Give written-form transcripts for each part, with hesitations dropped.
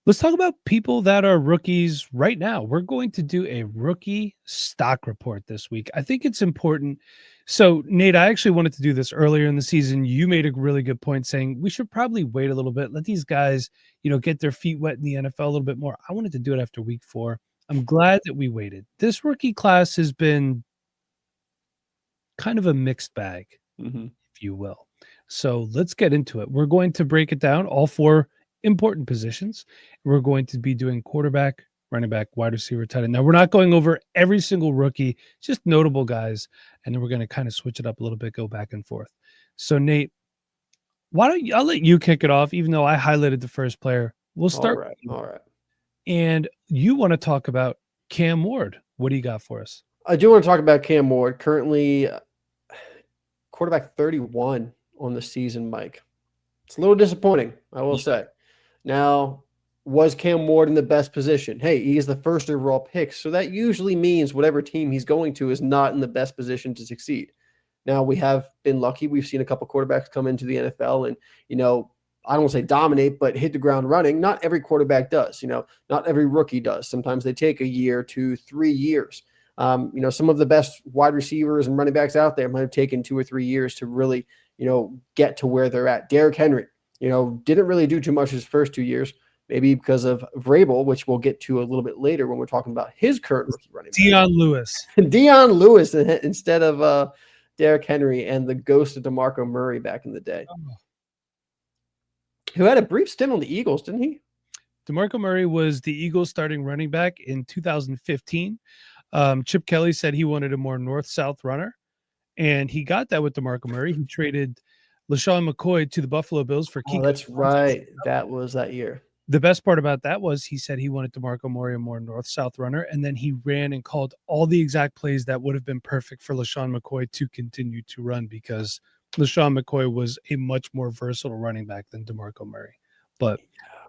Let's talk about people that are rookies right now. We're going to do a rookie stock report this week. I think it's important. So, Nate, I actually wanted to do this earlier in the season. You made a really good point saying we should probably wait a little bit, let these guys, get their feet wet in the NFL a little bit more. I wanted to do it after week 4. I'm glad that we waited. This rookie class has been kind of a mixed bag, if you will. So let's get into it. We're going to break it down, all 4 important positions. We're going to be doing quarterback, running back, wide receiver, tight end. Now, we're not going over every single rookie, just notable guys. And then we're going to kind of switch it up a little bit, go back and forth. So, Nate, I'll let you kick it off, even though I highlighted the first player. We'll start. All right. And you want to talk about Cam Ward. What do you got for us? I do want to talk about Cam Ward, currently quarterback 31 on the season, Mike. It's a little disappointing, I will say. Now, was Cam Ward in the best position? Hey, he is the first overall pick, so that usually means whatever team he's going to is not in the best position to succeed. Now, we have been lucky. We've seen a couple quarterbacks come into the NFL and, I don't want to say dominate, but hit the ground running. Not every quarterback does, not every rookie does. Sometimes they take a year, 2, 3 years. Some of the best wide receivers and running backs out there might have taken 2 or 3 years to really, get to where they're at. Derrick Henry, didn't really do too much his first 2 years, maybe because of Vrabel, which we'll get to a little bit later when we're talking about his current rookie running back. Dion Lewis. Dion Lewis instead of Derrick Henry and the ghost of DeMarco Murray back in the day. Who had a brief stint on the Eagles, didn't he? DeMarco Murray was the Eagles starting running back in 2015. Chip Kelly said he wanted a more north-south runner, and he got that with DeMarco Murray. He traded LaShawn McCoy to the Buffalo Bills for Kiko. Oh, that's right. That was that year. The best part about that was he said he wanted DeMarco Murray a more north-south runner, and then he ran and called all the exact plays that would have been perfect for LaShawn McCoy to continue to run because LaShawn McCoy was a much more versatile running back than DeMarco Murray. But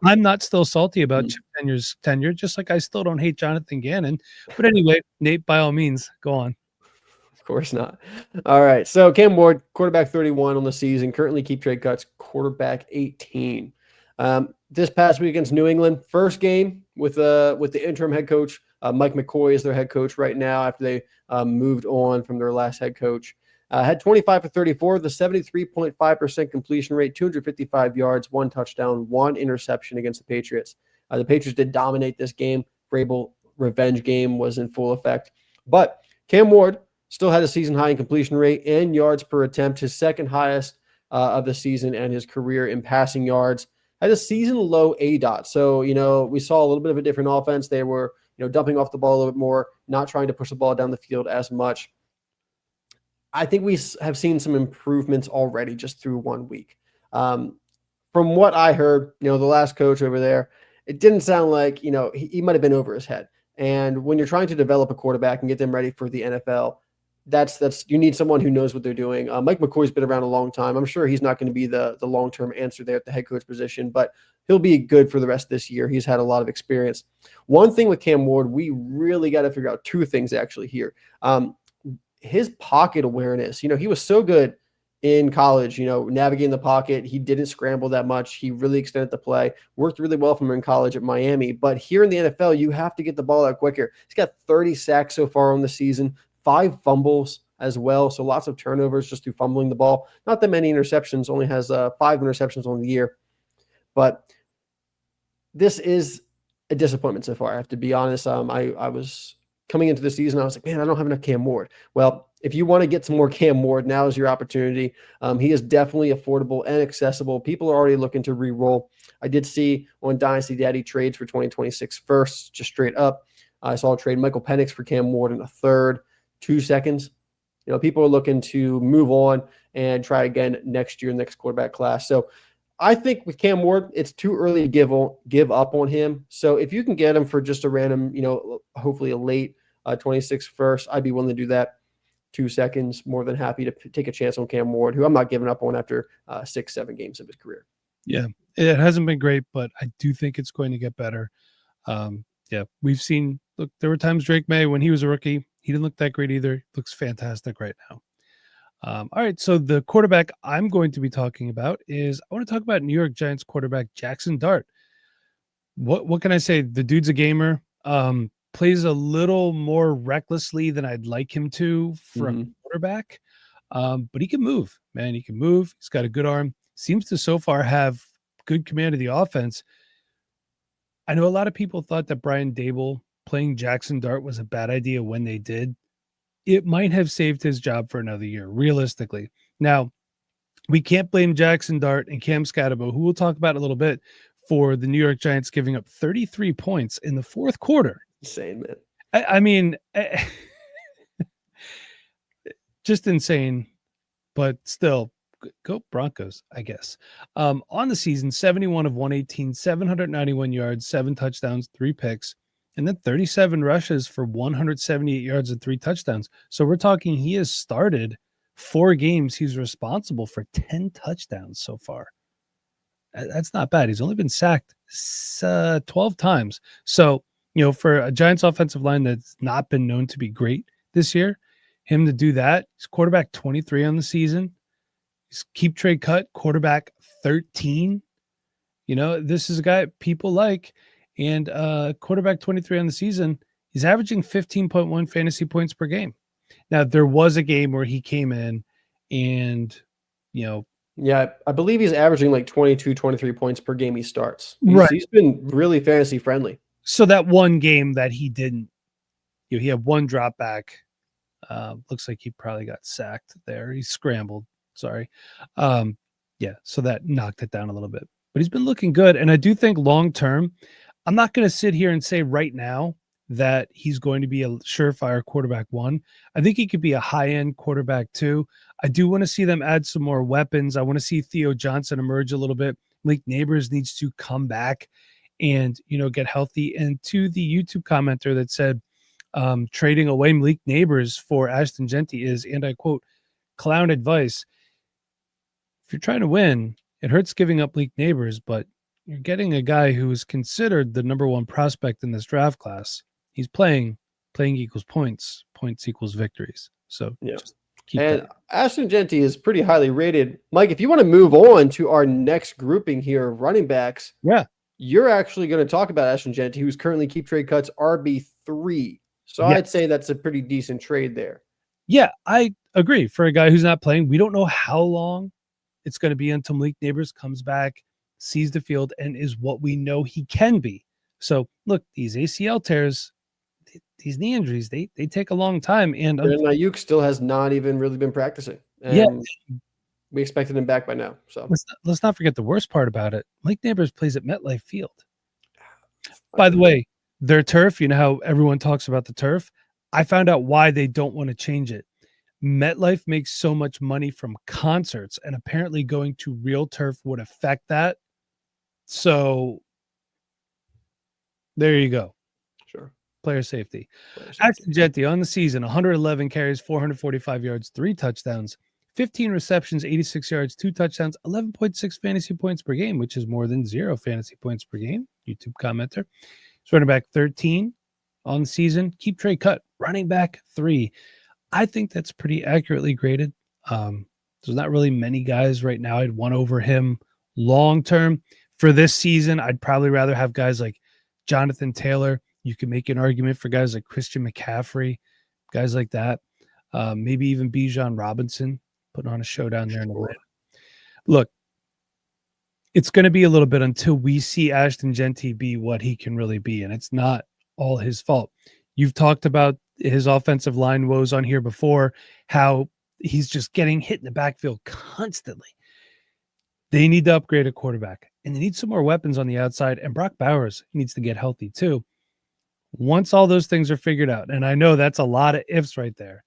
I'm not still salty about Chip Tenyor's tenure, just like I still don't hate Jonathan Gannon. But anyway, Nate, by all means, go on. Of course not. All right. So Cam Ward, quarterback 31 on the season, currently keep trade cuts, quarterback 18. This past week against New England, first game with the interim head coach. Mike McCoy is their head coach right now after they moved on from their last head coach. Had 25 for 34, the 73.5% completion rate, 255 yards, 1 touchdown, 1 interception against the Patriots. The Patriots did dominate this game. Vrabel revenge game was in full effect. But Cam Ward still had a season high in completion rate and yards per attempt, his second highest of the season and his career in passing yards. Had a season low ADOT. So, we saw a little bit of a different offense. They were, dumping off the ball a little bit more, not trying to push the ball down the field as much. I think we have seen some improvements already just through 1 week. From what I heard, the last coach over there, it didn't sound like, he might have been over his head. And when you're trying to develop a quarterback and get them ready for the NFL, that's you need someone who knows what they're doing. Mike McCoy's been around a long time. I'm sure he's not going to be the long-term answer there at the head coach position, but he'll be good for the rest of this year. He's had a lot of experience. One thing with Cam Ward, we really got to figure out 2 things actually here. His pocket awareness, he was so good in college, navigating the pocket. He didn't scramble that much. He really extended the play, worked really well from him in college at Miami. But here in the NFL, you have to get the ball out quicker. He's got 30 sacks so far on the season, 5 fumbles as well. So lots of turnovers just through fumbling the ball. Not that many interceptions, only has 5 interceptions on the year. But this is a disappointment so far. I have to be honest. I was coming into the season, I was like, man, I don't have enough Cam Ward. Well, if you want to get some more Cam Ward, now is your opportunity. He is definitely affordable and accessible. People are already looking to re-roll. I did see on Dynasty Daddy trades for 2026 first, just straight up. I saw a trade Michael Penix for Cam Ward in a third, 2 seconds. People are looking to move on and try again next year, next quarterback class. So I think with Cam Ward, it's too early to give up on him. So if you can get him for just a random, hopefully a late 26 first, I'd be willing to do that. 2 seconds, more than happy to take a chance on Cam Ward, who I'm not giving up on after 6-7 games of his career. Yeah, it hasn't been great, but I do think it's going to get better. We've seen, look, there were times Drake May, when he was a rookie, he didn't look that great either. Looks fantastic right now. All right, so the quarterback I'm going to be talking about is, I want to talk about New York Giants quarterback Jaxson Dart. what can I say? The dude's a gamer. Plays a little more recklessly than I'd like him to for a quarterback. But he can move, man. He can move. He's got a good arm. Seems to so far have good command of the offense. I know a lot of people thought that Brian Dable playing Jaxson Dart was a bad idea when they did. It might have saved his job for another year, realistically. Now, we can't blame Jaxson Dart and Cam Skattebo, who we'll talk about in a little bit, for the New York Giants giving up 33 points in the fourth quarter. Insane, man. I mean, just insane, but still, go Broncos, I guess. On the season, 71 of 118, 791 yards, 7 touchdowns, 3 picks, and then 37 rushes for 178 yards and 3 touchdowns. So we're talking he has started 4 games. He's responsible for 10 touchdowns so far. That's not bad. He's only been sacked 12 times. So, for a Giants offensive line that's not been known to be great this year, him to do that, he's quarterback 23 on the season. He's keep trade cut, quarterback 13. This is a guy people like. And quarterback 23 on the season, he's averaging 15.1 fantasy points per game. Now, there was a game where he came in and, Yeah, I believe he's averaging like 22, 23 points per game he starts. Right. He's been really fantasy friendly. So that one game that he didn't, he had one drop back. Looks like he probably got sacked there. He scrambled. Sorry. So that knocked it down a little bit. But he's been looking good. And I do think long-term, I'm not going to sit here and say right now that he's going to be a surefire quarterback 1. I think he could be a high-end quarterback 2. I do want to see them add some more weapons. I want to see Theo Johnson emerge a little bit. Malik Neighbors needs to come back and, get healthy. And to the YouTube commenter that said trading away Malik Neighbors for Ashton Jeanty is, and I quote, clown advice. If you're trying to win, it hurts giving up Malik Neighbors, but you're getting a guy who is considered the number 1 prospect in this draft class. He's playing equals points equals victories. So yeah. Keep and that. Ashton Jeanty is pretty highly rated. Mike, if you want to move on to our next grouping here of running backs, you're actually going to talk about Ashton Jeanty, who's currently keep trade cuts RB3. So I'd say that's a pretty decent trade there. Yeah, I agree. For a guy who's not playing, we don't know how long it's going to be until Malik Neighbors comes back, sees the field, and is what we know he can be. So look, these ACL tears, these knee injuries, they take a long time. And Ayuk still has not even really been practicing. And we expected him back by now. So let's not forget the worst part about it. Malik Neighbors plays at MetLife Field. By the way, their turf, how everyone talks about the turf. I found out why they don't want to change it. MetLife makes so much money from concerts, and apparently going to real turf would affect that. So there you go. Sure. Player safety. Ashton Jeanty on the season, 111 carries, 445 yards, 3 touchdowns, 15 receptions, 86 yards, 2 touchdowns, 11.6 fantasy points per game, which is more than 0 fantasy points per game. YouTube commenter. He's running back 13 on the season. Keep trade cut. Running back 3. I think that's pretty accurately graded. There's not really many guys right now I'd want over him long term. For this season, I'd probably rather have guys like Jonathan Taylor. You can make an argument for guys like Christian McCaffrey, guys like that. Maybe even Bijan Robinson, putting on a show down there in the way. Look, it's going to be a little bit until we see Ashton Jeanty be what he can really be, and it's not all his fault. You've talked about his offensive line woes on here before, how he's just getting hit in the backfield constantly. They need to upgrade a quarterback, and they need some more weapons on the outside, and Brock Bowers needs to get healthy too. Once all those things are figured out, and I know that's a lot of ifs right there,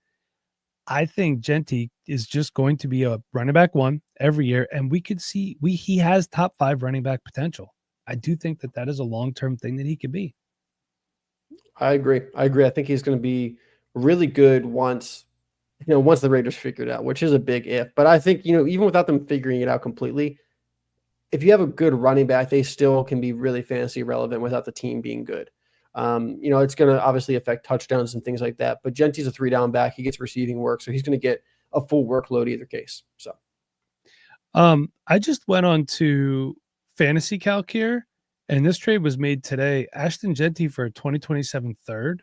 I think Jeanty is just going to be a running back 1 every year, and we could see he has top 5 running back potential. I do think that is a long-term thing that he could be. I agree. I think he's going to be really good once the Raiders figure it out, which is a big if. But I think, even without them figuring it out completely, if you have a good running back, they still can be really fantasy relevant without the team being good. It's going to obviously affect touchdowns and things like that. But Jeanty's a 3-down back. He gets receiving work, so he's going to get a full workload either case. So, I just went on to Fantasy Calc here, And this trade was made today. Ashton Jeanty for a 2027 third.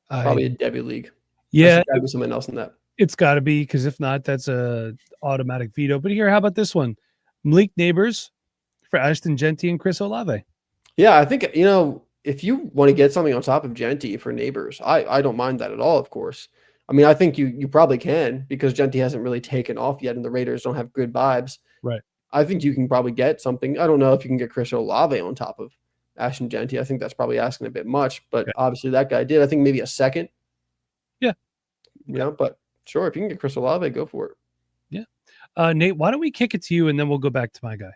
Probably a Debbie league. Yeah, Got to be something else in that. it's got to be, because if not, that's a automatic veto. But here, how about this one? Malik Neighbors for Ashton Jeanty and Chris Olave. Yeah, I think, if you want to get something on top of Jeanty for Neighbors, I don't mind that at all, of course. I mean, I think you probably can, because Jeanty hasn't really taken off yet and the Raiders don't have good vibes. Right. I think you can probably get something. I don't know if you can get Chris Olave on top of Ashton Jeanty. I think that's probably asking a bit much, but obviously that guy did. I think maybe a second. Yeah. But sure, if you can get Chris Olave, go for it. Yeah. Nate, why don't we kick it to you and then we'll go back to my guy.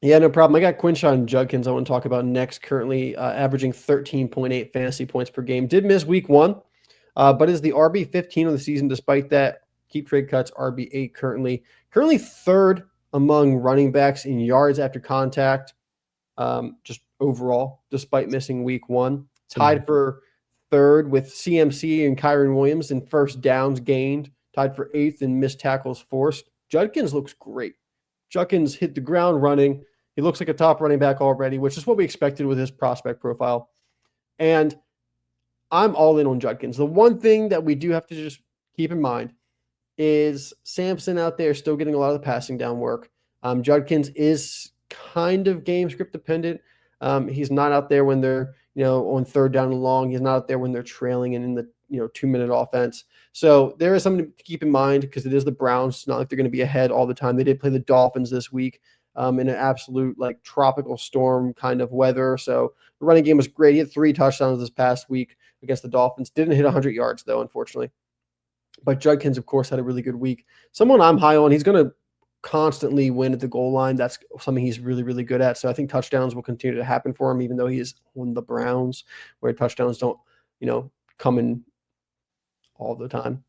Yeah, no problem. I got Quinshon Judkins I want to talk about next, currently averaging 13.8 fantasy points per game. Did miss week 1, but is the RB 15 on the season. Despite that, keep trade cuts, RB 8 currently third among running backs in yards after contact, just overall, despite missing week 1. Tied for third with CMC and Kyron Williams in first downs gained. Tied for 8th in missed tackles forced. Judkins looks great. Judkins hit the ground running. He looks like a top running back already, which is what we expected with his prospect profile. And I'm all in on Judkins. The one thing that we do have to just keep in mind is Sampson out there still getting a lot of the passing down work. Judkins is kind of game script dependent. He's not out there when they're, on third down and long. He's not out there when they're trailing and in the, 2-minute offense. So there is something to keep in mind, because it is the Browns. It's not like they're going to be ahead all the time. They did play the Dolphins this week in an absolute tropical storm kind of weather. So the running game was great. He had 3 touchdowns this past week against the Dolphins. Didn't hit 100 yards though, unfortunately. But Judkins, of course, had a really good week. Someone I'm high on. He's going to constantly win at the goal line. That's something he's really, really good at. So I think touchdowns will continue to happen for him, even though he is on the Browns, where touchdowns don't, come in all the time.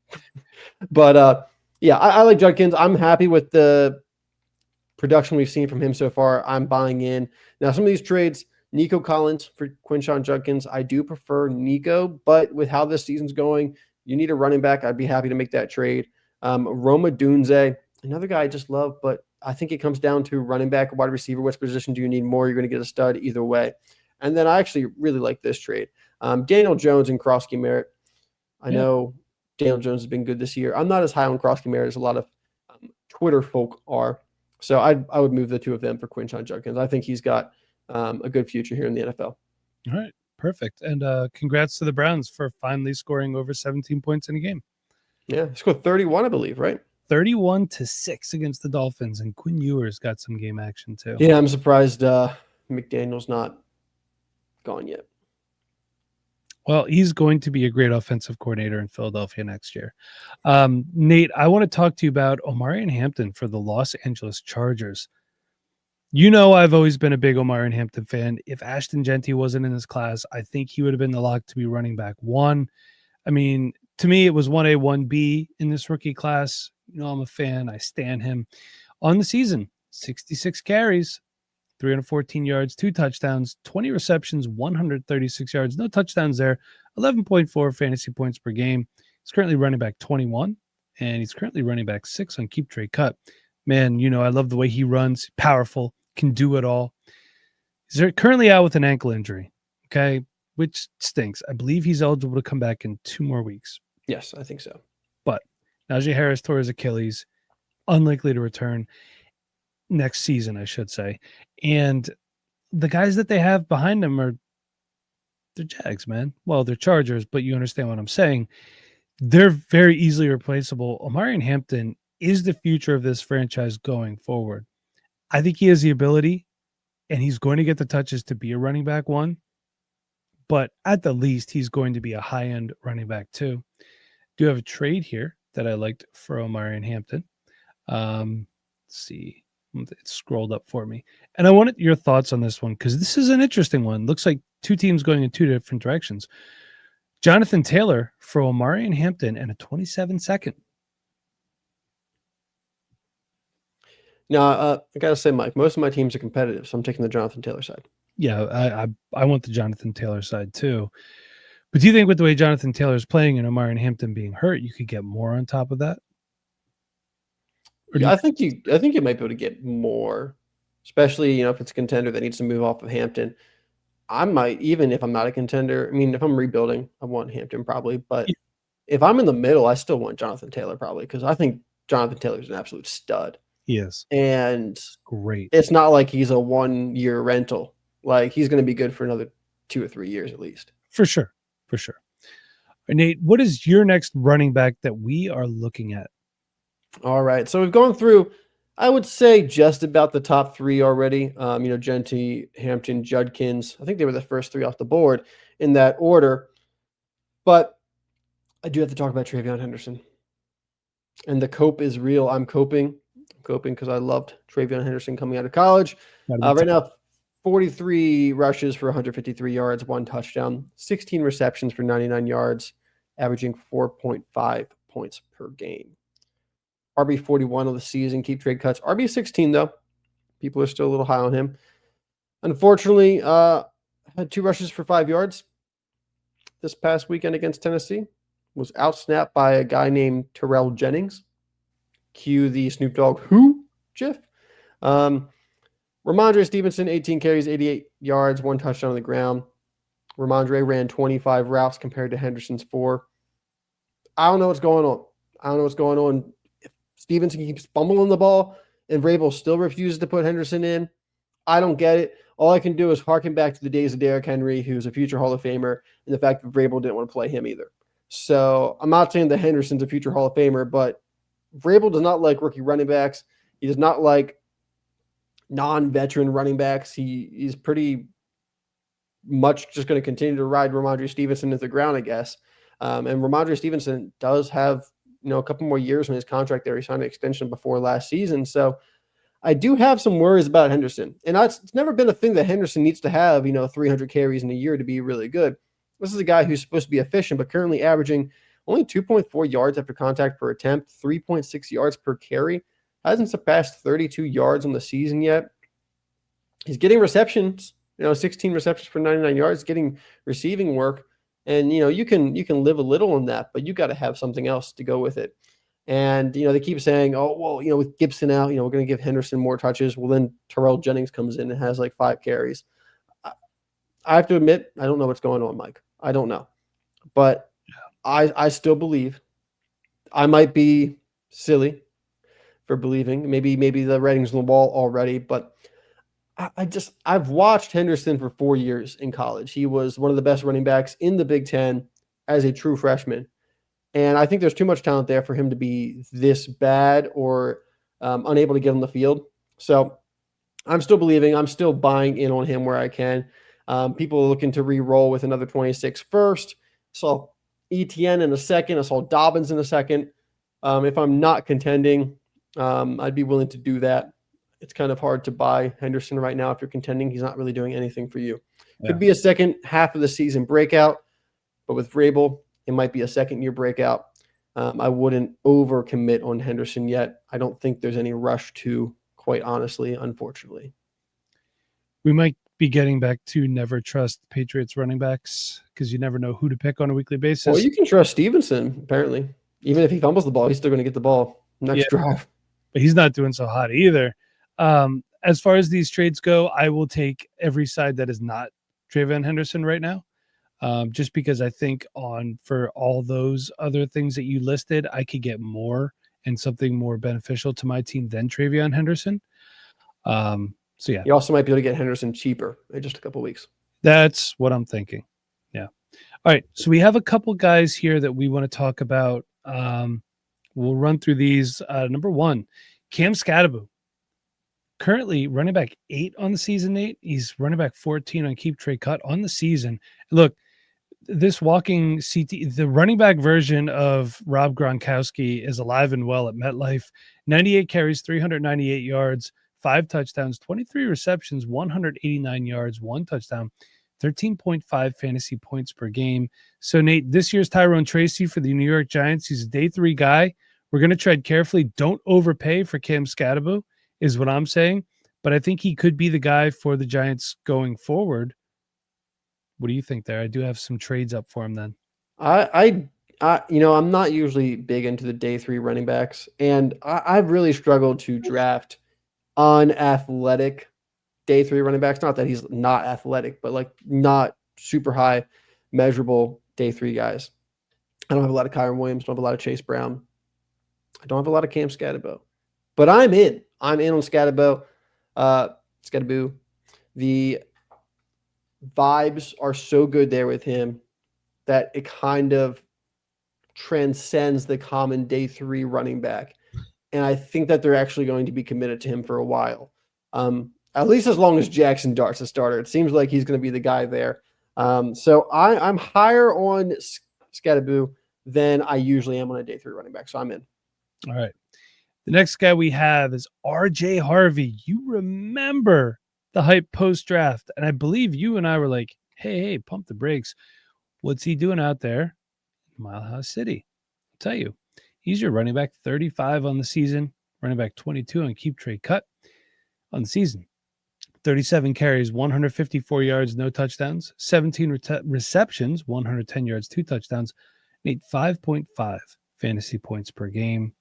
But yeah, I like Judkins. I'm happy with the production we've seen from him so far. I'm buying in. Now, some of these trades, Nico Collins for Quinshon Judkins. I do prefer Nico, but with how this season's going, you need a running back. I'd be happy to make that trade. Roma Dunze, another guy I just love, but I think it comes down to running back, wide receiver. Which position do you need more? You're going to get a stud either way. And then I actually really like this trade. Daniel Jones and Croskey-Merritt. I know Daniel Jones has been good this year. I'm not as high on Croskey-Merritt as a lot of Twitter folk are. So I would move the two of them for Quinshon Judkins. I think he's got a good future here in the NFL. All right. Perfect. And congrats to the Browns for finally scoring over 17 points in a game. Yeah, he scored 31, I believe, right? 31-6 against the Dolphins, and Quinn Ewers got some game action too. Yeah, I'm surprised McDaniel's not gone yet. Well, he's going to be a great offensive coordinator in Philadelphia next year. Nate, I want to talk to you about Omarion Hampton for the Los Angeles Chargers. I've always been a big Omarion Hampton fan. If Ashton Jeanty wasn't in this class, I think he would have been the lock to be running back 1. I mean, to me, it was 1A, 1B in this rookie class. I'm a fan. I stan him. On the season, 66 carries, 314 yards, 2 touchdowns, 20 receptions, 136 yards, no touchdowns there, 11.4 fantasy points per game. He's currently running back 21, and he's currently running back 6 on Keep Trade Cut. Man, I love the way he runs, powerful, can do it all. He's currently out with an ankle injury, okay, which stinks. I believe he's eligible to come back in 2 more weeks. Yes, I think so. But Najee Harris tore his Achilles, unlikely to return next season, I should say. And the guys that they have behind them they're Jags, man. Well, they're Chargers, but you understand what I'm saying. They're very easily replaceable. Omarion Hampton is the future of this franchise going forward. I think he has the ability, and he's going to get the touches to be a running back 1. But at the least, he's going to be a high-end running back 2. Do have a trade here that I liked for Omarion Hampton. Let's see. It's scrolled up for me. And I wanted your thoughts on this one, because this is an interesting one. Looks like 2 teams going in 2 different directions. Jonathan Taylor for Omarion Hampton and a 27-second. Now, I got to say, Mike, most of my teams are competitive, so I'm taking the Jonathan Taylor side. Yeah, I want the Jonathan Taylor side too. But do you think with the way Jonathan Taylor is playing and Omarion Hampton being hurt, you could get more on top of that? I think you might be able to get more. especially, if it's a contender that needs to move off of Hampton. I might, even if I'm not a contender, I mean, if I'm rebuilding, I want Hampton probably. But Yeah. if I'm in the middle, I still want Jonathan Taylor probably because I think Jonathan Taylor's an absolute stud. He is And great. it's not like he's a 1-year rental. Like he's going to be good for another 2 or 3 years at least. For sure. For sure. Nate, what is your next running back that we are looking at? All right. So we've gone through, I would say, just about the top 3 already. Jeanty, Hampton, Judkins. I think they were the first 3 off the board in that order. But I do have to talk about TreVeyon Henderson. And the cope is real. I'm coping because I loved TreVeyon Henderson coming out of college. Right now, 43 rushes for 153 yards, 1 touchdown, 16 receptions for 99 yards, averaging 4.5 points per game. RB 41 of the season, keep trade cuts. RB 16 though, people are still a little high on him. Unfortunately, had 2 rushes for 5 yards this past weekend against Tennessee. Was outsnapped by a guy named Terrell Jennings. Cue the Snoop Dogg who GIF. Ramondre Stevenson, 18 carries, 88 yards, 1 touchdown on the ground. Ramondre ran 25 routes compared to Henderson's 4. I don't know what's going on. If Stevenson keeps fumbling the ball and Vrabel still refuses to put Henderson in, I don't get it. All I can do is harken back to the days of Derrick Henry, who's a future Hall of Famer, and the fact that Vrabel didn't want to play him either. So I'm not saying that Henderson's a future Hall of Famer, but Vrabel does not like rookie running backs. He does not like non-veteran running backs. He's pretty much just going to continue to ride Ramondre Stevenson into the ground, I guess. And Ramondre Stevenson does have, a couple more years on his contract there. He signed an extension before last season. So I do have some worries about Henderson. And it's never been a thing that Henderson needs to have, 300 carries in a year to be really good. This is a guy who's supposed to be efficient, but currently averaging only 2.4 yards after contact per attempt, 3.6 yards per carry. Hasn't surpassed 32 yards on the season yet. He's getting receptions, 16 receptions for 99 yards, getting receiving work. And, you can live a little on that, but you got to have something else to go with it. And, they keep saying, oh, well, with Gibson out, we're going to give Henderson more touches. Well, then Terrell Jennings comes in and has like 5 carries. I have to admit, I don't know what's going on, Mike. I don't know. But I still believe. I might be silly for believing. Maybe the writing's on the wall already, but I've watched Henderson for 4 years in college. He was one of the best running backs in the Big Ten as a true freshman. And I think there's too much talent there for him to be this bad or unable to get on the field. So I'm still believing. I'm still buying in on him where I can. People are looking to re-roll with another 26 first. So ETN in a second. I saw Dobbins in a second. If I'm not contending, I'd be willing to do that. It's kind of hard to buy Henderson right now if you're contending. He's not really doing anything for you. Yeah. Could be a second half of the season breakout, but with Vrabel, it might be a second-year breakout. I wouldn't overcommit on Henderson yet. I don't think there's any rush to, quite honestly, unfortunately. We might be getting back to never trust Patriots running backs because you never know who to pick on a weekly basis. Well, you can trust Stevenson, apparently. Even if he fumbles the ball, he's still going to get the ball next drive. But he's not doing so hot either. As far as these trades go, I will take every side that is not TreVeyon Henderson right now. Just because I think for all those other things that you listed, I could get more and something more beneficial to my team than TreVeyon Henderson. So yeah, you also might be able to get Henderson cheaper in just a couple of weeks. That's what I'm thinking. Yeah. All right. So we have a couple guys here that we want to talk about. We'll run through these. Number 1, Cam Skattebo. Currently running back 8 on the season, Nate. He's running back 14 on keep trade cut on the season. Look, this walking CT, the running back version of Rob Gronkowski is alive and well at MetLife. 98 carries, 398 yards, 5 touchdowns, 23 receptions, 189 yards, 1 touchdown, 13.5 fantasy points per game. So, Nate, this year's Tyrone Tracy for the New York Giants. He's a day 3 guy. We're going to tread carefully. Don't overpay for Cam Skattebo is what I'm saying. But I think he could be the guy for the Giants going forward. What do you think there? I do have some trades up for him then. I'm not usually big into the day 3 running backs, and I've really struggled to draft unathletic day 3 running backs. Not that he's not athletic, but like not super high measurable day 3 guys. I don't have a lot of Kyron Williams. Don't have a lot of Chase Brown. I don't have a lot of Cam Skattebo, but I'm in. I'm in on Skattebo. Skattebo. The vibes are so good there with him that it kind of transcends the common day 3 running back. And I think that they're actually going to be committed to him for a while. At least as long as Jaxson Dart's a starter. It seems like he's going to be the guy there. So I'm higher on Skattebo than I usually am on a day 3 running back. So I'm in. All right. The next guy we have is RJ Harvey. You remember the hype post-draft, and I believe you and I were like, hey, pump the brakes. What's he doing out there in Mile High City? I'll tell you, he's your running back 35 on the season, running back 22 on keep trade cut on the season. 37 carries, 154 yards, no touchdowns, 17 receptions, 110 yards, 2 touchdowns, made 5.5 fantasy points per game.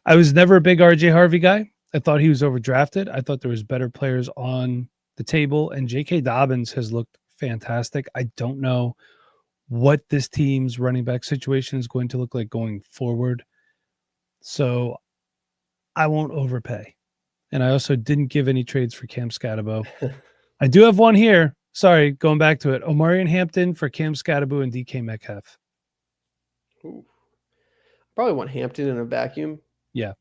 I was never a big RJ Harvey guy. I thought he was overdrafted. I thought there was better players on the table, and J.K. Dobbins has looked fantastic. I don't know what this team's running back situation is going to look like going forward. So I won't overpay. And I also didn't give any trades for Cam Skattebo. I do have one here. Sorry, going back to it. Omarion Hampton for Cam Skattebo and DK Metcalf. Ooh. Probably want Hampton in a vacuum. Yeah.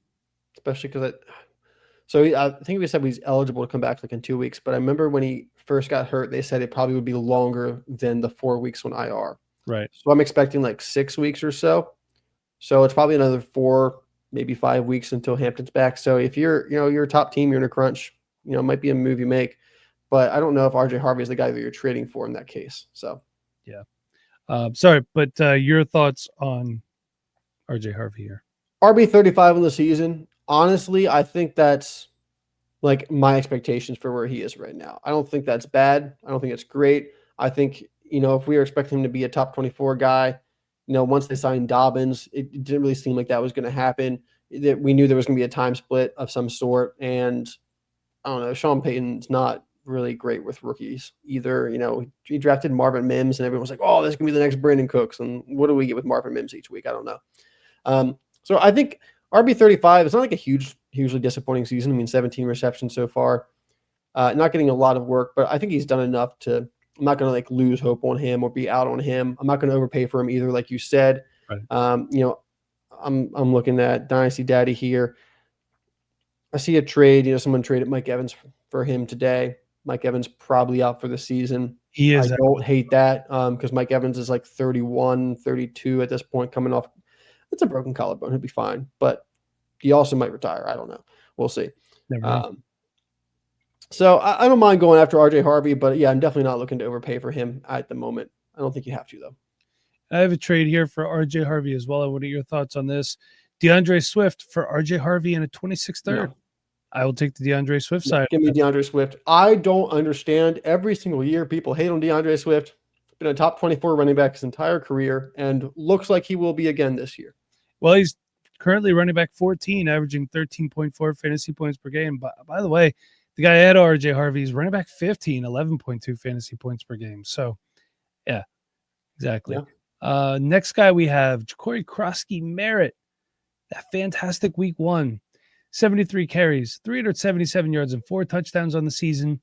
Especially because I think we said he's eligible to come back like in 2 weeks, but I remember when he first got hurt, they said it probably would be longer than the 4 weeks on IR. Right. So I'm expecting like 6 weeks or so. So it's probably another 4, maybe 5 weeks until Hampton's back. So if you're a top team, you're in a crunch, it might be a move you make, but I don't know if RJ Harvey is the guy that you're trading for in that case. So, yeah. Sorry, but your thoughts on RJ Harvey here? RB 35 in the season. Honestly, I think that's like my expectations for where he is right now. I don't think that's bad. I don't think it's great. I think, if we were expecting him to be a top 24 guy, once they signed Dobbins, it didn't really seem like that was going to happen. We knew there was going to be a time split of some sort. And I don't know, Sean Payton's not really great with rookies either. He drafted Marvin Mims and everyone was like, oh, this is going to be the next Brandon Cooks. And what do we get with Marvin Mims each week? I don't know. So I think RB 35, it's not like a hugely disappointing season. I mean, 17 receptions so far. Not getting a lot of work, but I think he's done enough to, I'm not going to like lose hope on him or be out on him. I'm not going to overpay for him either, like you said. Right. I'm looking at Dynasty Daddy here. I see a trade, someone traded Mike Evans for him today. Mike Evans probably out for the season. He is. I don't hate that because Mike Evans is like 31, 32 at this point coming off. It's a broken collarbone. He'll be fine, but he also might retire. I don't know. We'll see. So I don't mind going after RJ Harvey, but yeah, I'm definitely not looking to overpay for him at the moment. I don't think you have to, though. I have a trade here for RJ Harvey as well. What are your thoughts on this? DeAndre Swift for RJ Harvey and a 26th third. No. I will take the DeAndre Swift side. Give me DeAndre Swift. I don't understand. Every single year, people hate on DeAndre Swift. Been a top 24 running back his entire career and looks like he will be again this year. Well, he's currently running back 14, averaging 13.4 fantasy points per game. But by the way, the guy ahead of RJ Harvey is running back 15, 11.2 fantasy points per game. So, yeah, exactly. Yeah. Next guy we have Jacory Croskey-Merritt. That fantastic week 1. 73 carries, 377 yards, and 4 touchdowns on the season.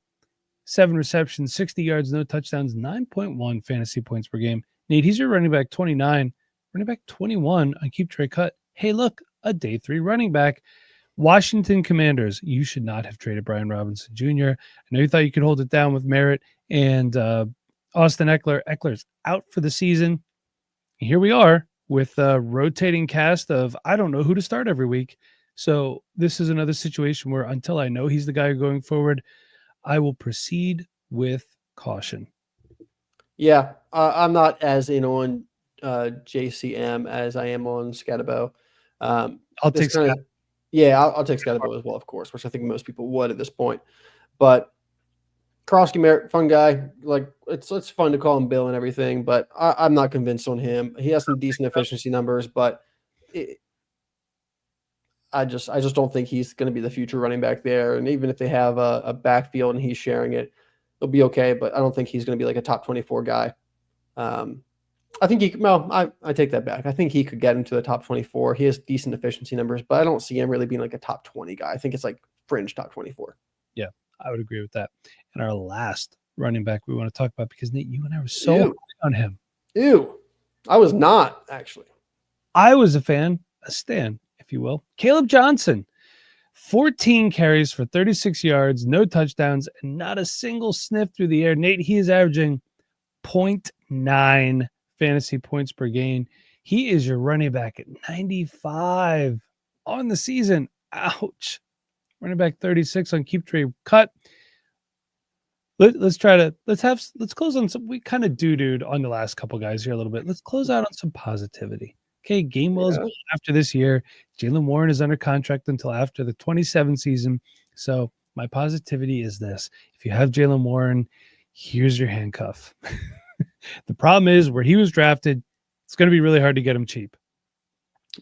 7 receptions, 60 yards, no touchdowns, 9.1 fantasy points per game. Nate, he's your running back 29, running back 21 on keep trade cut. Hey, look, a day 3 running back. Washington Commanders, you should not have traded Brian Robinson Jr. I know you thought you could hold it down with Merritt and Austin Eckler. Eckler's out for the season. Here we are with a rotating cast of I don't know who to start every week. So this is another situation where until I know he's the guy going forward, I will proceed with caution. Yeah, I'm not as in on JCM as I am on Skattebo. I'll take Skattebo. Yeah, I'll take Skattebo as well, of course, which I think most people would at this point. But Croskey-Merritt, fun guy. Like it's fun to call him Bill and everything, but I'm not convinced on him. He has some decent efficiency numbers, but I just don't think he's going to be the future running back there. And even if they have a backfield and he's sharing it, it'll be okay. But I don't think he's going to be like a top 24 guy. I think I take that back. I think he could get into the top 24. He has decent efficiency numbers, but I don't see him really being like a top 20 guy. I think it's like fringe top 24. Yeah, I would agree with that. And our last running back we want to talk about, because Nate, you and I were so high on him. Ew. I was not, actually. I was a stan, if you will. Kaleb Johnson, 14 carries for 36 yards, no touchdowns, and not a single sniff through the air. Nate, he is averaging 0.9 fantasy points per game. He is your running back at 95 on the season. Ouch. Running back 36 on Keep Trade Cut. Let's close on some. We kind of doo-dooed on the last couple guys here a little bit. Let's close out on some positivity. Okay, Gainwell is after this year. Jaylen Warren is under contract until after the 27 season. So my positivity is this: if you have Jaylen Warren, here's your handcuff. The problem is where he was drafted, it's going to be really hard to get him cheap.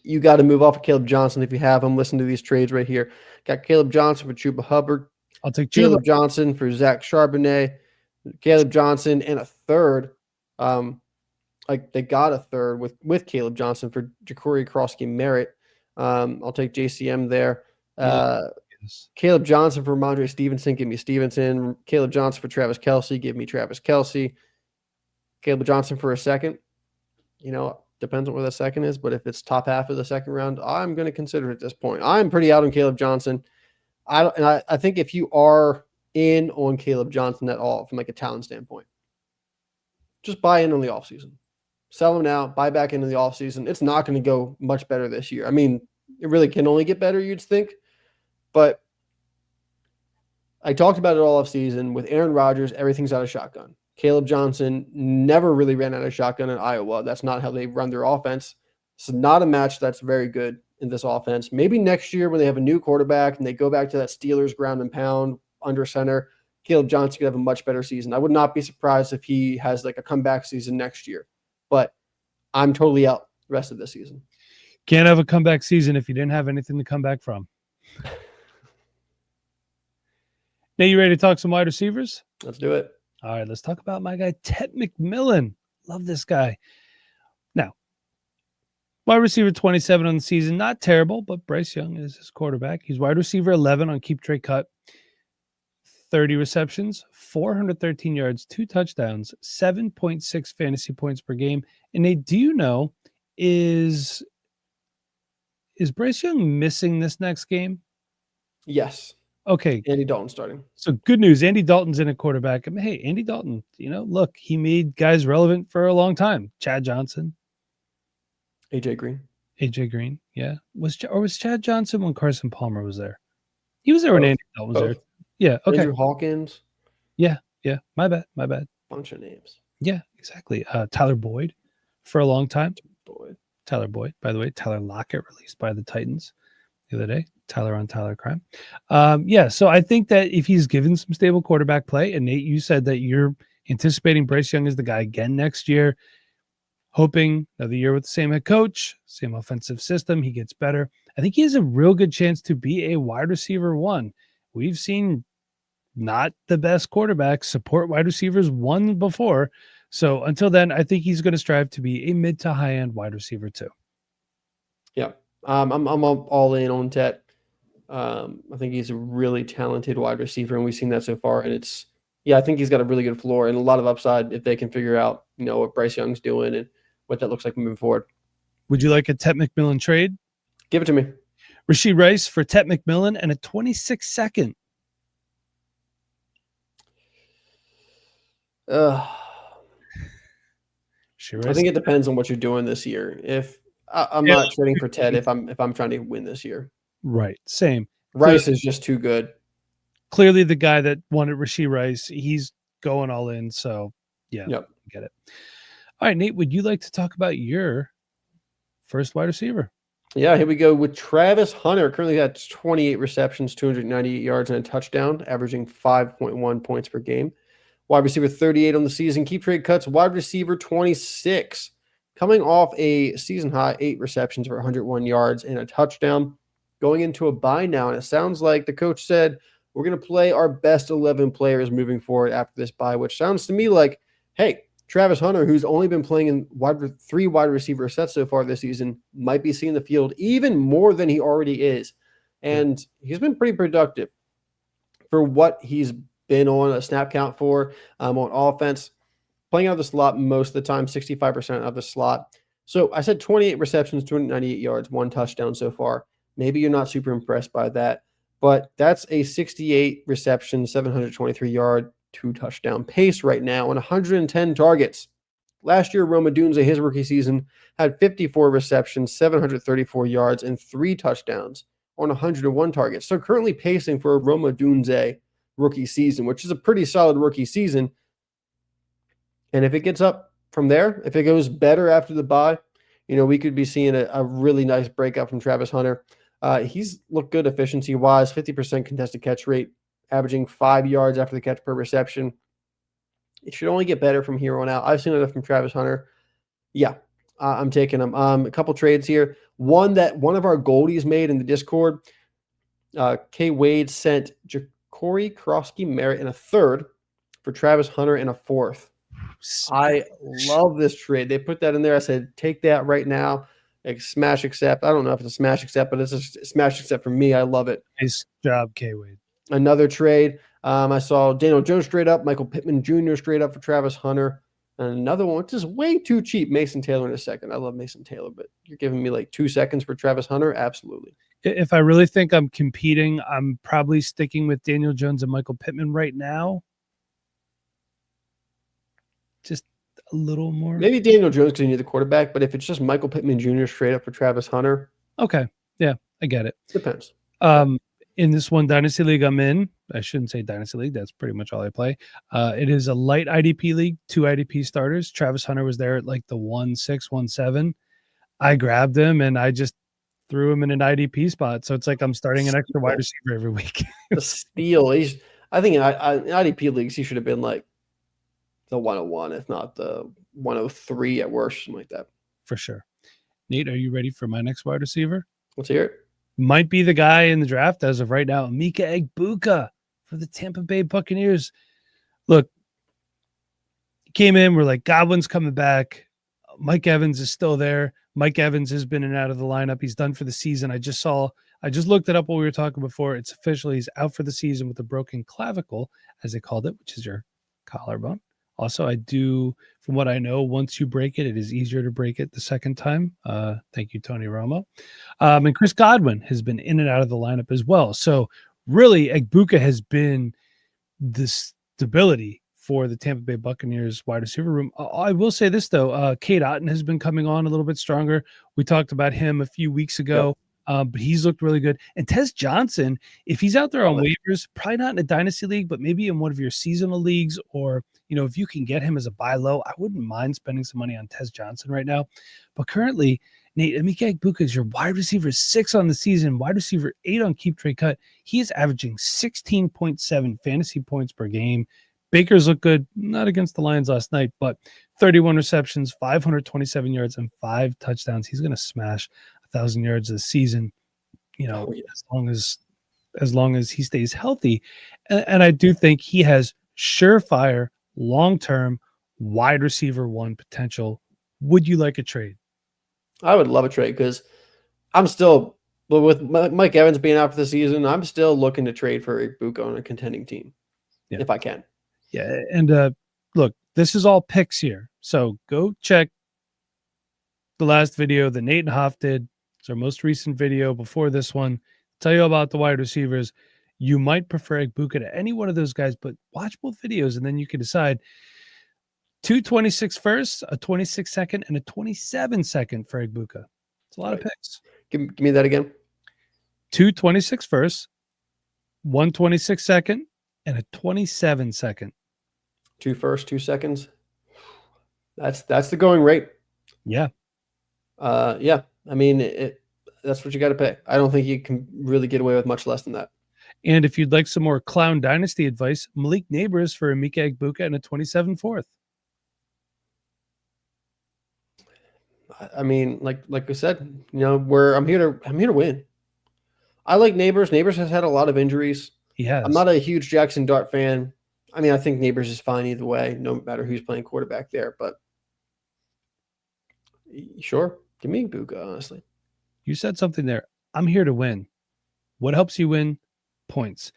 You got to move off of Kaleb Johnson if you have him. Listen to these trades right here. Got Kaleb Johnson for Chuba Hubbard. I'll take Kaleb Johnson for Zach Charbonnet. Kaleb Johnson and a third. They got a third with Kaleb Johnson for Jacory Croskey-Merritt. I'll take JCM there. Kaleb Johnson for Ramondre Stevenson. Give me Stevenson. Kaleb Johnson for Travis Kelce. Give me Travis Kelce. Kaleb Johnson for a second. Depends on where the second is, but if it's top half of the second round, I'm going to consider it at this point. I'm pretty out on Kaleb Johnson. I think if you are in on Kaleb Johnson at all from like a talent standpoint, just buy in on the offseason. Sell him now, buy back into the offseason. It's not going to go much better this year. I mean, it really can only get better, you'd think. But I talked about it all offseason. With Aaron Rodgers, everything's out of shotgun. Kaleb Johnson never really ran out of shotgun in Iowa. That's not how they run their offense. It's not a match that's very good in this offense. Maybe next year when they have a new quarterback and they go back to that Steelers ground and pound under center, Kaleb Johnson could have a much better season. I would not be surprised if he has like a comeback season next year. But I'm totally out the rest of this season. Can't have a comeback season if you didn't have anything to come back from. Now, you ready to talk some wide receivers? Let's do it. All right, let's talk about my guy, Tet McMillan. Love this guy. Now, wide receiver 27 on the season. Not terrible, but Bryce Young is his quarterback. He's wide receiver 11 on Keep Trade Cut. 30 receptions, 413 yards, 2 touchdowns, 7.6 fantasy points per game. And Nate, do you know, is Bryce Young missing this next game? Yes. Okay. Andy Dalton starting. So good news. Andy Dalton's in a quarterback. I mean, hey, Andy Dalton, look, he made guys relevant for a long time. Chad Johnson. AJ Green. Yeah. Was Chad Johnson when Carson Palmer was there? He was there when Andy Dalton was there. Yeah. Okay. Andrew Hawkins. Yeah. My bad. Bunch of names. Yeah, exactly. Tyler Boyd for a long time. Tyler Boyd, by the way. Tyler Lockett released by the Titans the other day. Tyler on Tyler crime. So I think that if he's given some stable quarterback play, and Nate, you said that you're anticipating Bryce Young as the guy again next year, hoping another year with the same head coach, same offensive system, he gets better. I think he has a real good chance to be a wide receiver 1. We've seen not the best quarterbacks support wide receivers 1 before. So until then, I think he's going to strive to be a mid to high end wide receiver 2. Yeah. I'm all in on Tet. I think he's a really talented wide receiver, and we've seen that so far. And I think he's got a really good floor and a lot of upside if they can figure out, what Bryce Young's doing and what that looks like moving forward. Would you like a Tet McMillan trade? Give it to me. Rashee Rice for Tet McMillan and a 26-second. I think it depends on what you're doing this year. If I'm not trading for Tet, if I'm trying to win this year. Right. Same. Rice is just too good. Clearly the guy that wanted Rashee Rice, he's going all in. So yeah, get it. All right, Nate, would you like to talk about your first wide receiver? Yeah, here we go with Travis Hunter. Currently got 28 receptions, 298 yards, and a touchdown, averaging 5.1 points per game. Wide receiver 38 on the season. Keep Trade Cuts, wide receiver 26. Coming off a season high, 8 receptions for 101 yards and a touchdown. going into a bye now, and it sounds like the coach said we're going to play our best 11 players moving forward after this bye, which sounds to me like, hey, Travis Hunter, who's only been playing in 3 wide receiver sets so far this season, might be seeing the field even more than he already is. And he's been pretty productive for what he's been on a snap count for on offense, playing out of the slot most of the time, 65% of the slot. So I said 28 receptions, 298 yards, 1 touchdown so far. Maybe you're not super impressed by that, but that's a 68 reception, 723 yard, 2 touchdown pace right now on 110 targets. Last year, Rome Odunze, his rookie season, had 54 receptions, 734 yards, and 3 touchdowns on 101 targets. So currently pacing for a Rome Odunze rookie season, which is a pretty solid rookie season. And if it gets up from there, if it goes better after the bye, we could be seeing a really nice breakout from Travis Hunter. He's looked good efficiency-wise, 50% contested catch rate, averaging 5 yards after the catch per reception. It should only get better from here on out. I've seen enough from Travis Hunter. Yeah, I'm taking him. A couple trades here. One that one of our Goldies made in the Discord, K. Wade sent Jacory Croskey-Merritt in a 3rd for Travis Hunter in a 4th. I love this trade. They put that in there. I said, take that right now. Like, smash accept. I don't know if it's a smash accept, but it's a smash accept for me. I love it. Nice job, K. Wade. Another trade. I saw Daniel Jones straight up, Michael Pittman Jr. straight up for Travis Hunter. And another one, which is way too cheap, Mason Taylor in a 2nd. I love Mason Taylor, but you're giving me like 2 seconds for Travis Hunter? Absolutely. If I really think I'm competing, I'm probably sticking with Daniel Jones and Michael Pittman right now. Just a little more. Maybe Daniel Jones because you need the quarterback, but if it's just Michael Pittman Jr. straight up for Travis Hunter. Okay. Yeah, I get it. Depends. In this one Dynasty League I'm in, I shouldn't say Dynasty League. That's pretty much all I play. It is a light IDP league, 2 IDP starters. Travis Hunter was there at like the 1-6, 1-7. I grabbed him and I just threw him in an IDP spot. So it's like I'm starting an extra wide receiver every week. The steal. I think in IDP leagues, he should have been like the 101, if not the 103 at worst, something like that. For sure. Nate, are you ready for my next wide receiver? Let's hear it. Might be the guy in the draft as of right now, Emeka Egbuka for the Tampa Bay Buccaneers. Look, came in, we're like, Godwin's coming back. Mike Evans is still there. Mike Evans has been in and out of the lineup. He's done for the season. I just looked it up while we were talking before. It's officially, he's out for the season with a broken clavicle, as they called it, which is your collarbone. Also, from what I know, once you break it, it is easier to break it the second time. Thank you, Tony Romo. And Chris Godwin has been in and out of the lineup as well. So really, Egbuka has been the stability for the Tampa Bay Buccaneers wide receiver room. I will say this, though. Cade Otton has been coming on a little bit stronger. We talked about him a few weeks ago. Yep. But he's looked really good. And Tez Johnson, if he's out there on waivers, probably not in a dynasty league, but maybe in one of your seasonal leagues, or if you can get him as a buy low, I wouldn't mind spending some money on Tez Johnson right now. But currently, Nate, Emeka Egbuka is your wide receiver 6 on the season, wide receiver 8 on Keep Trade Cut. He is averaging 16.7 fantasy points per game. Bakers look good, not against the Lions last night, but 31 receptions, 527 yards, and 5 touchdowns. He's going to smash 1,000 yards this season, as long as he stays healthy. And I do think he has surefire, long-term, wide receiver 1 potential. Would you like a trade? I would love a trade because I'm still, but with Mike Evans being out for the season, I'm still looking to trade for Egbuka on a contending team, if I can. Yeah, and look, this is all picks here. So go check the last video that Nate and Hoff did. It's our most recent video before this one. Tell you about the wide receivers. You might prefer Egbuka to any one of those guys, but watch both videos and then you can decide. 226 first, a 26 second, and a 27 second for Egbuka. It's a lot of picks. Give me that again. 226 first, 126 second, and a 27 second. 2 first, 2 seconds. That's the going rate. Yeah. Yeah. I mean, that's what you got to pay. I don't think you can really get away with much less than that. And if you'd like some more Clown Dynasty advice, Malik Neighbors for Emeka Egbuka and a 27 fourth. I mean, like I said, I'm here to win. I like Neighbors. Neighbors has had a lot of injuries. He I'm has. not a huge Jaxson Dart fan. I mean, I think Neighbors is fine either way, no matter who's playing quarterback there. But sure, give me Egbuka, honestly. You said something there. I'm here to win. What helps you win? Points.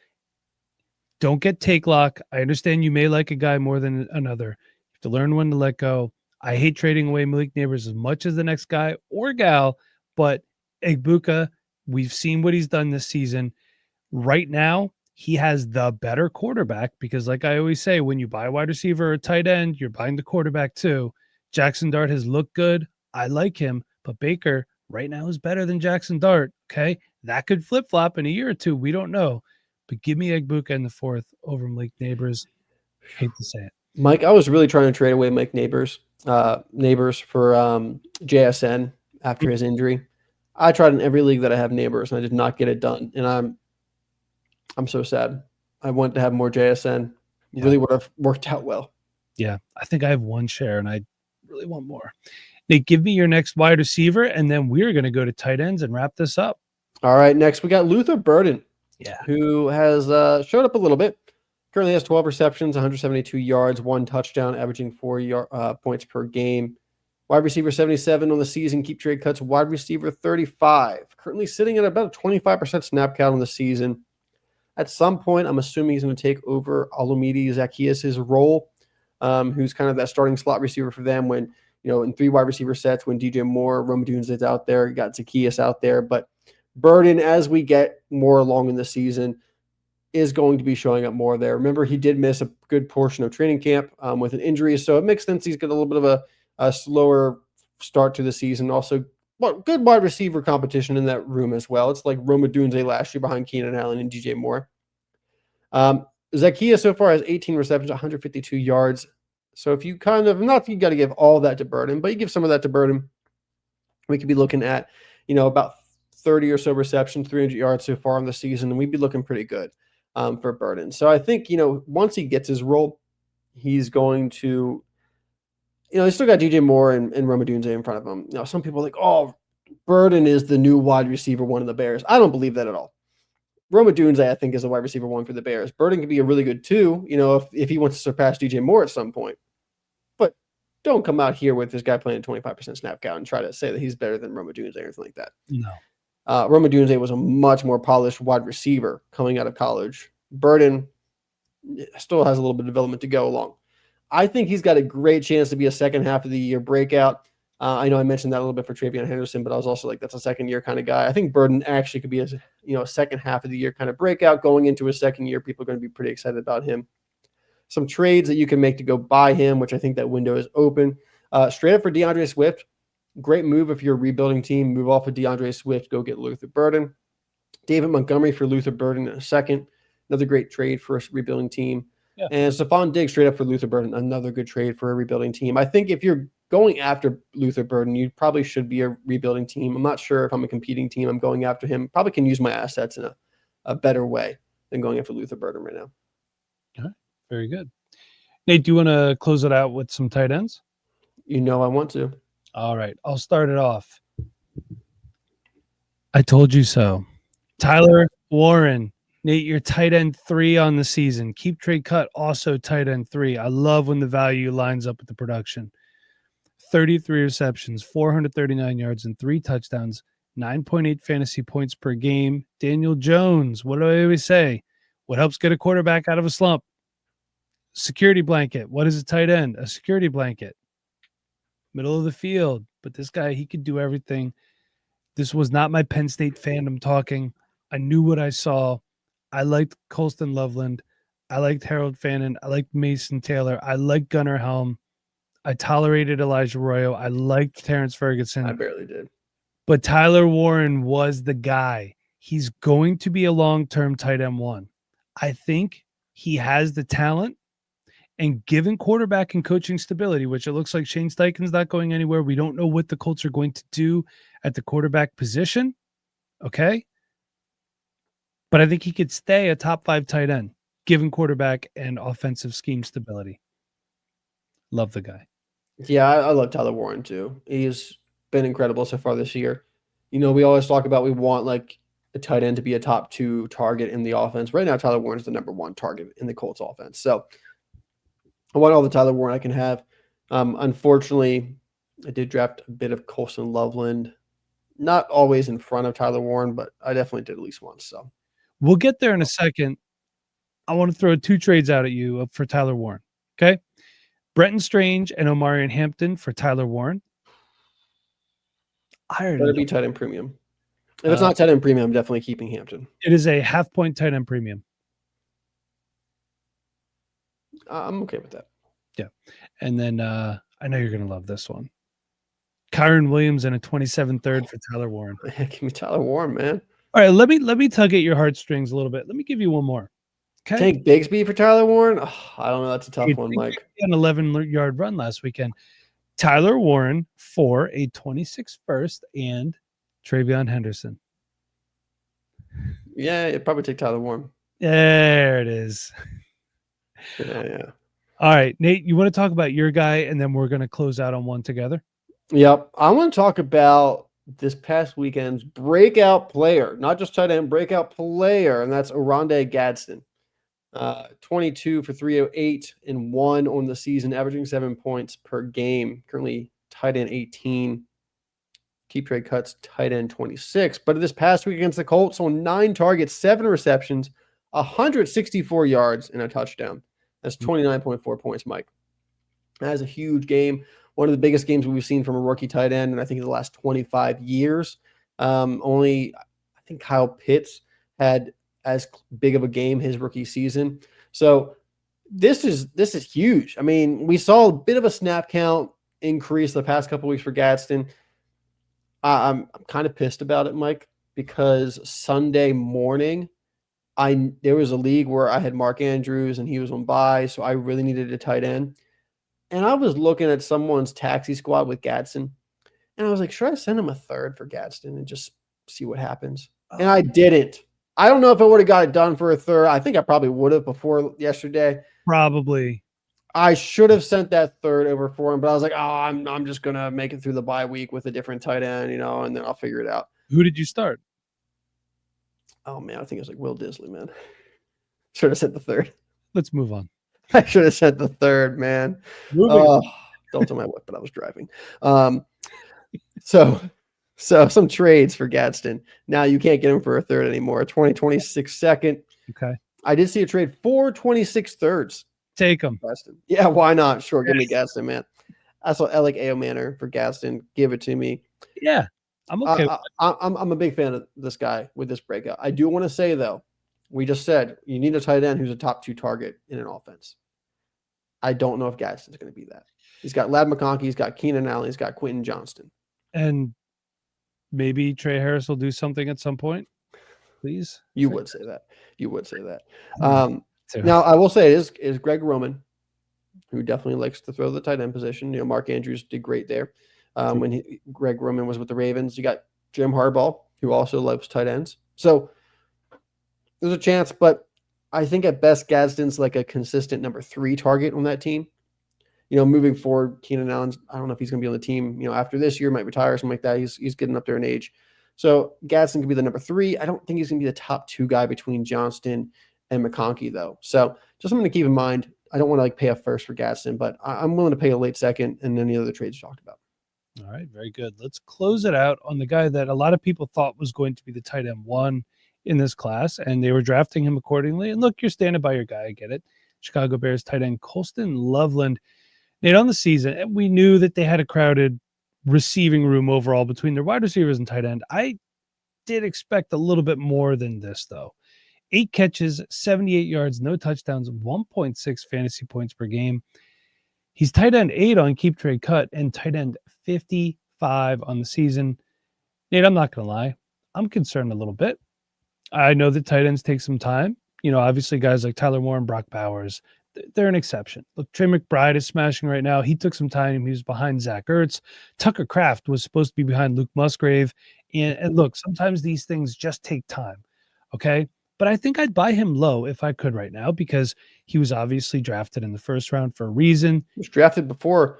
Don't get take lock. I understand you may like a guy more than another. You have to learn when to let go. I hate trading away Malik Neighbors as much as the next guy or gal, but Egbuka, we've seen what he's done this season. Right now, he has the better quarterback because, like I always say, when you buy a wide receiver or a tight end, you're buying the quarterback too. Jaxson Dart has looked good. I like him, but Baker right now is better than Jaxson Dart. Okay. That could flip flop in a year or two. We don't know. But give me Egbuka in the fourth over Malik Neighbors. Hate to say it. Mike, I was really trying to trade away Mike Neighbors for JSN after his injury. I tried in every league that I have Neighbors, and I did not get it done. And I'm so sad. I wanted to have more JSN. Really would have worked out well. Yeah, I think I have one share, and I really want more. Nate, give me your next wide receiver, and then we're going to go to tight ends and wrap this up. All right, next we got Luther Burden, Yeah, who has showed up a little bit. Currently has 12 receptions, 172 yards, 1 touchdown, averaging 4 points per game. Wide receiver 77 on the season. Keep trade cuts. Wide receiver 35. Currently sitting at about a 25% snap count on the season. At some point, I'm assuming he's going to take over Olumide Zaccheaus' role, who's kind of that starting slot receiver for them when, in 3 wide receiver sets, when DJ Moore, Rome Odunze's out there, you got Zaccheaus out there. But Burden, as we get more along in the season, is going to be showing up more there. Remember, he did miss a good portion of training camp with an injury, so it makes sense he's got a little bit of a slower start to the season. Also, good wide receiver competition in that room as well. It's like Rome Odunze last year behind Keenan Allen and DJ Moore. Zaccheaus so far has 18 receptions, 152 yards. So if you kind of, not that you got to give all that to Burden, but you give some of that to Burden, we could be looking at, about 30 or so receptions, 300 yards so far in the season, and we'd be looking pretty good for Burden. So I think, once he gets his role, he's going to, he's still got DJ Moore and Rome Odunze in front of him. Some people are like, oh, Burden is the new wide receiver one of the Bears. I don't believe that at all. Rome Odunze, I think, is a wide receiver one for the Bears. Burden could be a really good 2, if he wants to surpass DJ Moore at some point. But don't come out here with this guy playing 25% snap count and try to say that he's better than Rome Odunze or anything like that. no. Rome Odunze was a much more polished wide receiver coming out of college. Burden still has a little bit of development to go along. I think he's got a great chance to be a second half of the year breakout. I know I mentioned that a little bit for TreVeyon Henderson, but I was also like, that's a second year kind of guy. I think Burden actually could be a second half of the year kind of breakout going into his second year. People are going to be pretty excited about him. Some trades that you can make to go buy him, which I think that window is open. Straight up for DeAndre Swift. Great move if you're a rebuilding team. Move off of DeAndre Swift, go get Luther Burden. David Montgomery for Luther Burden in a second. Another great trade for a rebuilding team. Yeah. And Stephon Diggs straight up for Luther Burden. Another good trade for a rebuilding team. I think if you're going after Luther Burden, you probably should be a rebuilding team. I'm not sure if I'm a competing team. I'm going after him. Probably can use my assets in a better way than going after Luther Burden right now. All right. Very good. Nate, do you want to close it out with some tight ends? I want to. All right. I'll start it off. I told you so. Tyler Warren. Nate, you're tight end 3 on the season. Keep trade cut, also tight end 3. I love when the value lines up with the production. 33 receptions, 439 yards, and 3 touchdowns, 9.8 fantasy points per game. Daniel Jones, what do I always say? What helps get a quarterback out of a slump? Security blanket. What is a tight end? A security blanket. Middle of the field. But this guy, he could do everything. This was not my Penn State fandom talking. I knew what I saw. I liked Colston Loveland. I liked Harold Fannin. I liked Mason Taylor. I liked Gunnar Helm. I tolerated Elijah Arroyo. I liked Terrence Ferguson. I barely did. But Tyler Warren was the guy. He's going to be a long-term tight end 1. I think he has the talent, and given quarterback and coaching stability, which it looks like Shane Steichen's not going anywhere. We don't know what the Colts are going to do at the quarterback position. Okay. But I think he could stay a top 5 tight end, given quarterback and offensive scheme stability. Love the guy. Yeah, I love Tyler Warren too. He's been incredible so far this year. We always talk about we want like a tight end to be a top 2 target in the offense. Right now, Tyler Warren is the number 1 target in the Colts offense. So I want all the Tyler Warren I can have. Unfortunately, I did draft a bit of Colston Loveland. Not always in front of Tyler Warren, but I definitely did at least once. So we'll get there in a second. I want to throw 2 trades out at you for Tyler Warren. Okay. Brenton Strange and Omarion Hampton for Tyler Warren. Better be tight end premium. If it's not tight end premium, I'm definitely keeping Hampton. It is a half-point tight end premium. I'm okay with that. Yeah. And then I know you're going to love this one. Kyron Williams and a 27 third for Tyler Warren. Give me Tyler Warren, man. All right, let me tug at your heartstrings a little bit. Let me give you one more. Okay. Tank Bigsby for Tyler Warren? Oh, I don't know. That's a tough one, Mike. An 11-yard run last weekend. Tyler Warren for a 26 first and TreVeyon Henderson. Yeah, it'd probably take Tyler Warren. There it is. Yeah. All right, Nate, you want to talk about your guy, and then we're going to close out on one together? Yep. I want to talk about this past weekend's breakout player, not just tight end, breakout player, and that's Oronde Gadsden. 22 for 308 and 1 on the season, averaging 7 points per game. Currently tight end 18. Keep trade cuts, tight end 26. But this past week against the Colts, on 9 targets, 7 receptions, 164 yards, and a touchdown. That's 29.4 points, Mike. That is a huge game. One of the biggest games we've seen from a rookie tight end, and I think in the last 25 years. I think Kyle Pitts had as big of a game his rookie season. So this is huge. I mean, we saw a bit of a snap count increase the past couple of weeks for Gadsden. I'm kind of pissed about it, Mike, because Sunday morning, there was a league where I had Mark Andrews and he was on bye, so I really needed a tight end. And I was looking at someone's taxi squad with Gadsden, and I was like, should I send him a third for Gadsden and just see what happens? And I didn't. I don't know if I would have got it done for a third. I think I probably would have before yesterday. Probably. I should have sent that third over for him, but I was like, oh, I'm just going to make it through the bye week with a different tight end, and then I'll figure it out. Who did you start? Oh, man, I think it was like Will Disley, man. Should have sent the third. Let's move on. I should have sent the third, man. Don't tell my wife, but I was driving. So some trades for Gadsden. Now you can't get him for a third anymore. 2026 second. Okay. I did see a trade for 26 thirds. Take him. Gadsden. Yeah, why not? Sure, give me Gadsden, man. I saw Alec Manor for Gadsden. Give it to me. Yeah, I'm okay. I'm a big fan of this guy with this breakout. I do want to say, though, we just said you need a tight end who's a top 2 target in an offense. I don't know if Gadsden's going to be that. He's got Ladd McConkey, he's got Keenan Allen, he's got Quinton Johnston. And maybe Trey Harris will do something at some point. Please. You would say that. Now, I will say it is Greg Roman, who definitely likes to throw the tight end position. Mark Andrews did great there when Greg Roman was with the Ravens. You got Jim Harbaugh, who also loves tight ends. So there's a chance, but I think at best Gadsden's like a consistent number 3 target on that team. Moving forward, Keenan Allen, I don't know if he's going to be on the team, after this year, might retire, something like that. He's getting up there in age. So Gadsden could be the number 3. I don't think he's going to be the top 2 guy between Johnston and McConkey, though. So just something to keep in mind. I don't want to pay a first for Gadsden, but I'm willing to pay a late second and any other trades we talked about. All right, very good. Let's close it out on the guy that a lot of people thought was going to be the tight end 1 in this class, and they were drafting him accordingly. And look, you're standing by your guy. I get it. Chicago Bears tight end Colston Loveland. Nate, on the season, we knew that they had a crowded receiving room overall between their wide receivers and tight end. I did expect a little bit more than this, though. 8 catches, 78 yards, no touchdowns, 1.6 fantasy points per game. He's tight end 8 on keep trade cut and tight end 55 on the season. Nate, I'm not going to lie. I'm concerned a little bit. I know that tight ends take some time. Obviously guys like Tyler Warren, Brock Bowers, they're an exception. Look, Trey McBride is smashing right now. He took some time. He was behind Zach Ertz. Tucker Kraft was supposed to be behind Luke Musgrave. And look, sometimes these things just take time. Okay. But I think I'd buy him low if I could right now, because he was obviously drafted in the first round for a reason. He was drafted before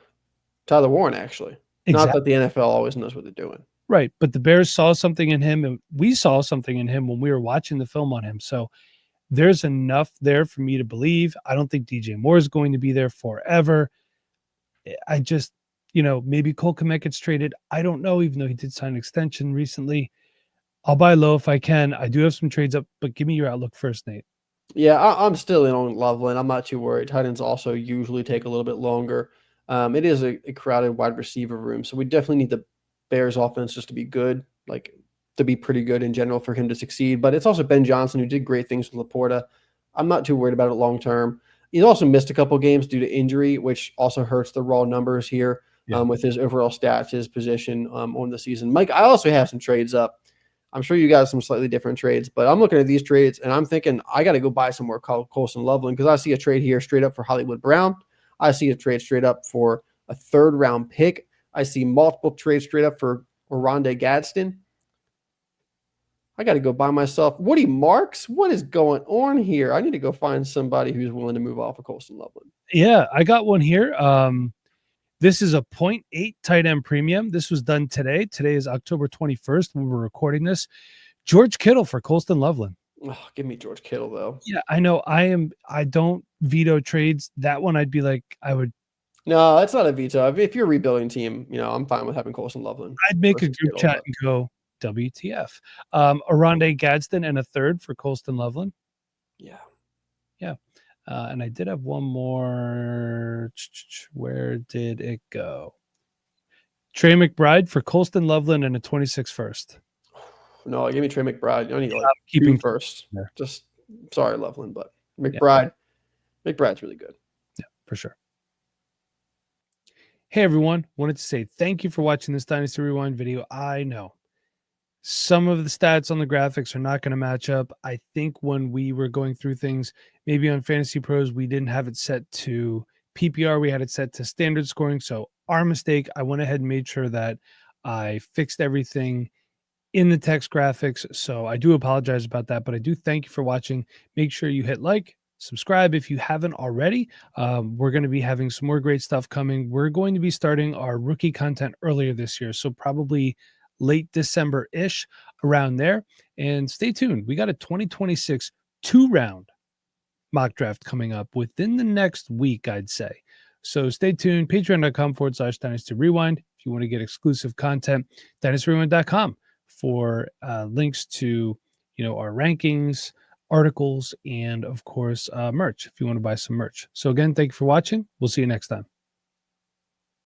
Tyler Warren, actually. Exactly. Not that the NFL always knows what they're doing. Right. But the Bears saw something in him, and we saw something in him when we were watching the film on him. So there's enough there for me to believe. I don't think DJ Moore is going to be there forever. I just, maybe Cole Kmet gets traded. I don't know, even though he did sign an extension recently. I'll buy low if I can. I do have some trades up, but give me your outlook first, Nate. Yeah, I'm still in on Loveland. I'm not too worried. Tight ends also usually take a little bit longer. It is a crowded wide receiver room, so we definitely need the Bears offense just to be good, like to be pretty good in general for him to succeed. But it's also Ben Johnson who did great things with Laporta. I'm not too worried about it long term. He's also missed a couple games due to injury, which also hurts the raw numbers here with his overall stats, his position on the season. Mike, I also have some trades up. I'm sure you got some slightly different trades, but I'm looking at these trades and I'm thinking I got to go buy some more Colston Loveland because I see a trade here straight up for Hollywood Brown. I see a trade straight up for a 3rd round pick. I see multiple trades straight up for Oronde Gadsden. I got to go buy myself Woody Marks. What is going on here? I need to go find somebody who's willing to move off of Colston Loveland. Yeah, I got one here. This is a 0.8 tight end premium. This was done today. Today is October 21st when we're recording this. George Kittle for Colston Loveland. Oh, give me George Kittle, though. Yeah, I know. I don't veto trades. That one I'd be like, I would. No, that's not a veto. If you're a rebuilding team, I'm fine with having Colston Loveland. I'd make a group chat and go WTF. Oronde Gadsden and a 3rd for Colston Loveland. Yeah. Yeah. And I did have one more. Where did it go? Trey McBride for Colston Loveland and a 26 first. No, give me Trey McBride. You need to keeping first. There. Just sorry, Loveland, but McBride, McBride's really good. Yeah, for sure. Hey everyone, wanted to say thank you for watching this Dynasty Rewind video. I know some of the stats on the graphics are not going to match up. I think when we were going through things, maybe on Fantasy Pros, we didn't have it set to PPR. We had it set to standard scoring. So our mistake, I went ahead and made sure that I fixed everything in the text graphics. So I do apologize about that, but I do thank you for watching. Make sure you hit like, subscribe if you haven't already. We're going to be having some more great stuff coming. We're going to be starting our rookie content earlier this year. So probably late December-ish, around there. And stay tuned. We got a 2026 2-round mock draft coming up within the next week, I'd say. So stay tuned. Patreon.com/Dynasty Rewind. If you want to get exclusive content, DynastyRewind.com for links to our rankings, articles, and of course merch if you want to buy some merch. So again, thank you for watching. We'll see you next time.